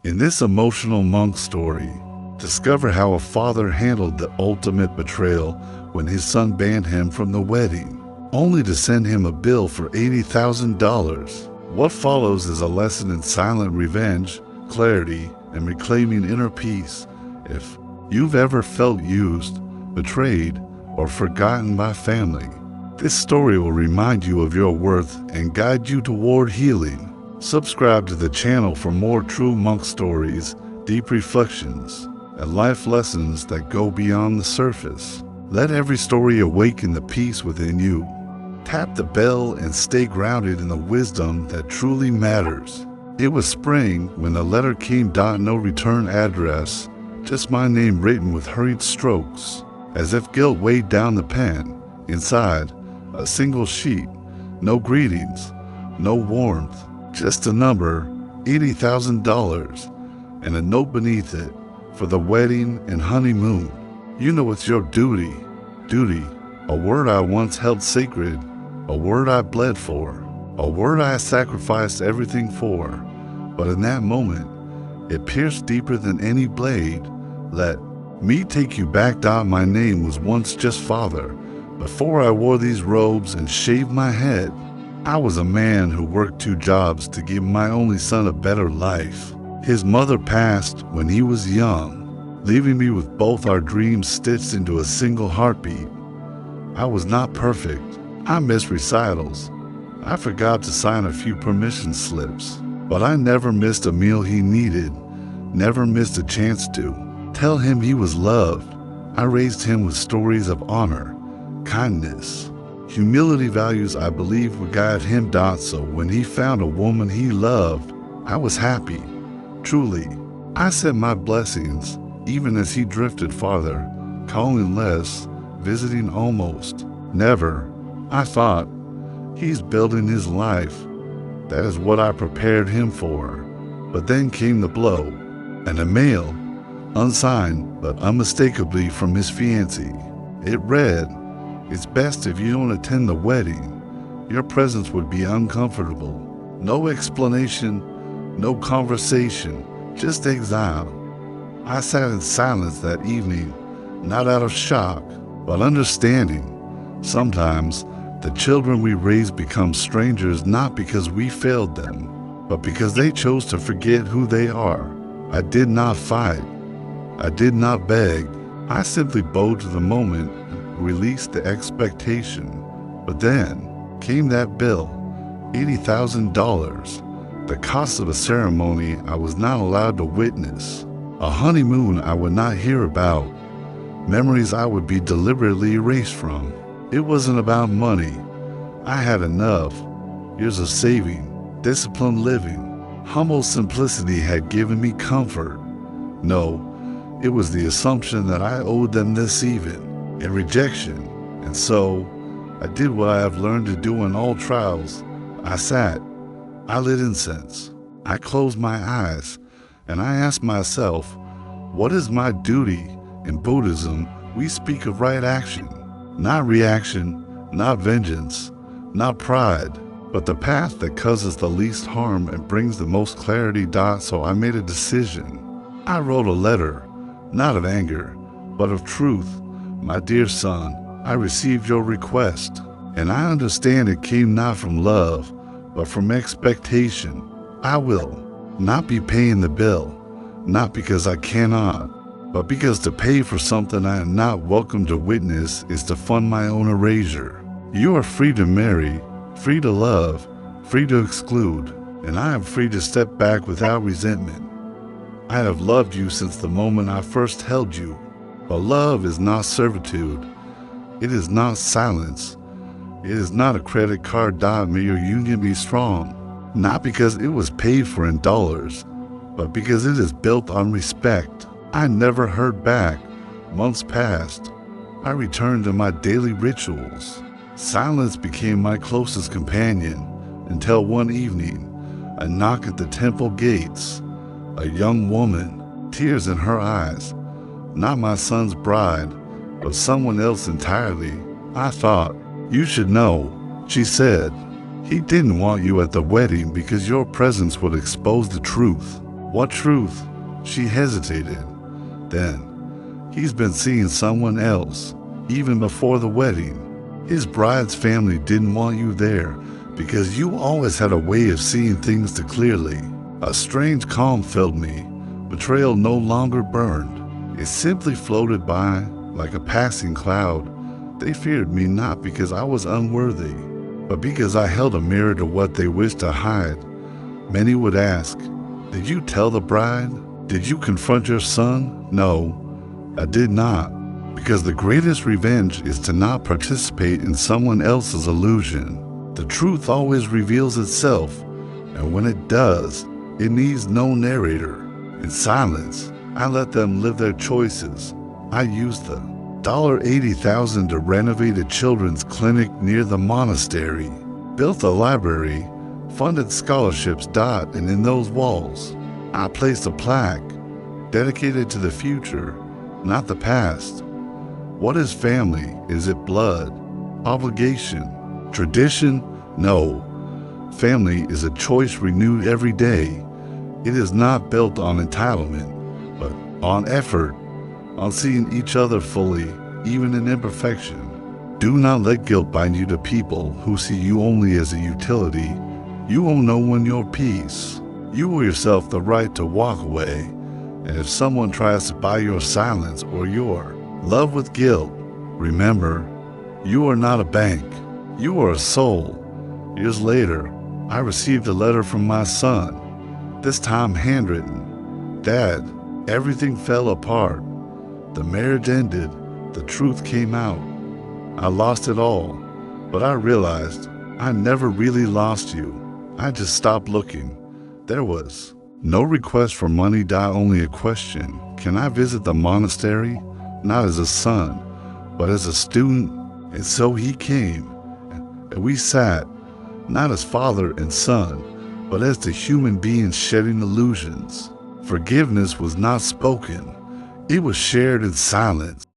In this emotional monk story, discover how a father handled the ultimate betrayal when his son banned him from the wedding, only to send him a bill for $80,000. What follows is a lesson in silent revenge, clarity, and reclaiming inner peace. If you've ever felt used, betrayed, or forgotten by family, this story will remind you of your worth and guide you toward healing. Subscribe to the channel for more true monk stories, deep reflections, and life lessons that go beyond the surface. Let every story awaken the peace within you. Tap the bell and stay grounded in the wisdom that truly matters. It was spring when the letter came. No return address, just my name written with hurried strokes, as if guilt weighed down the pen. Inside, a single sheet, no greetings, no warmth, just a number, $80,000, and a note beneath it, for the wedding and honeymoon. You know it's your duty. Duty, a word I once held sacred, a word I bled for, a word I sacrificed everything for. But in that moment, it pierced deeper than any blade. Let me take you back. My name was once just father. Before I wore these robes and shaved my head, I was a man who worked 2 jobs to give my only son a better life. His mother passed when he was young, leaving me with both our dreams stitched into a single heartbeat. I was not perfect. I missed recitals. I forgot to sign a few permission slips. But I never missed a meal he needed, never missed a chance to tell him he was loved. I raised him with stories of honor, kindness, humility, values I believe would guide him. So when he found a woman he loved, I was happy. Truly, I said my blessings, even as he drifted farther, calling less, visiting almost. Never, I thought, he's building his life. That is what I prepared him for. But then came the blow, and a mail, unsigned but unmistakably from his fiancée. It read, "It's best if you don't attend the wedding. Your presence would be uncomfortable." No explanation, no conversation, just exile. I sat in silence that evening, not out of shock, but understanding. Sometimes, the children we raise become strangers not because we failed them, but because they chose to forget who they are. I did not fight. I did not beg. I simply bowed to the moment, released the expectation. But then came that bill, $80,000, the cost of a ceremony I was not allowed to witness, a honeymoon I would not hear about, memories I would be deliberately erased from. It wasn't about money. I had enough. Years of saving, disciplined living, humble simplicity had given me comfort. No, it was the assumption that I owed them this even, and rejection. And so, I did what I have learned to do in all trials. I sat, I lit incense, I closed my eyes, and I asked myself, what is my duty? In Buddhism, we speak of right action, not reaction, not vengeance, not pride, but the path that causes the least harm and brings the most clarity. So I made a decision. I wrote a letter, not of anger, but of truth. My dear son, I received your request, and I understand it came not from love, but from expectation. I will not be paying the bill, not because I cannot, but because to pay for something I am not welcome to witness is to fund my own erasure. You are free to marry, free to love, free to exclude, and I am free to step back without resentment. I have loved you since the moment I first held you, but love is not servitude. It is not silence. It is not a credit card. May your union be strong, not because it was paid for in dollars, but because it is built on respect. I never heard back. Months passed. I returned to my daily rituals. Silence became my closest companion until one evening, a knock at the temple gates. A young woman, tears in her eyes, not my son's bride, but someone else entirely. I thought, you should know, she said. He didn't want you at the wedding because your presence would expose the truth. What truth? She hesitated. Then, he's been seeing someone else, even before the wedding. His bride's family didn't want you there because you always had a way of seeing things too clearly. A strange calm filled me. Betrayal no longer burned. It simply floated by like a passing cloud. They feared me not because I was unworthy, but because I held a mirror to what they wished to hide. Many would ask, "Did you tell the bride? Did you confront your son?" No, I did not, because the greatest revenge is to not participate in someone else's illusion. The truth always reveals itself, and when it does, it needs no narrator. In silence, I let them live their choices. I used the $80,000 to renovate a children's clinic near the monastery, built a library, funded scholarships. And in those walls, I placed a plaque dedicated to the future, not the past. What is family? Is it blood? Obligation? Tradition? No. Family is a choice renewed every day. It is not built on entitlement, but on effort, on seeing each other fully, even in imperfection. Do not let guilt bind you to people who see you only as a utility. You owe no one your peace. You owe yourself the right to walk away. And if someone tries to buy your silence or your love with guilt, remember, you are not a bank. You are a soul. Years later, I received a letter from my son, this time handwritten. "Dad, everything fell apart. The marriage ended. The truth came out. I lost it all, but I realized I never really lost you. I just stopped looking. There was no request for money. Only a question. Can I visit the monastery? Not as a son, but as a student." And so he came, and we sat, not as father and son, but as the human beings shedding illusions. Forgiveness was not spoken. It was shared in silence.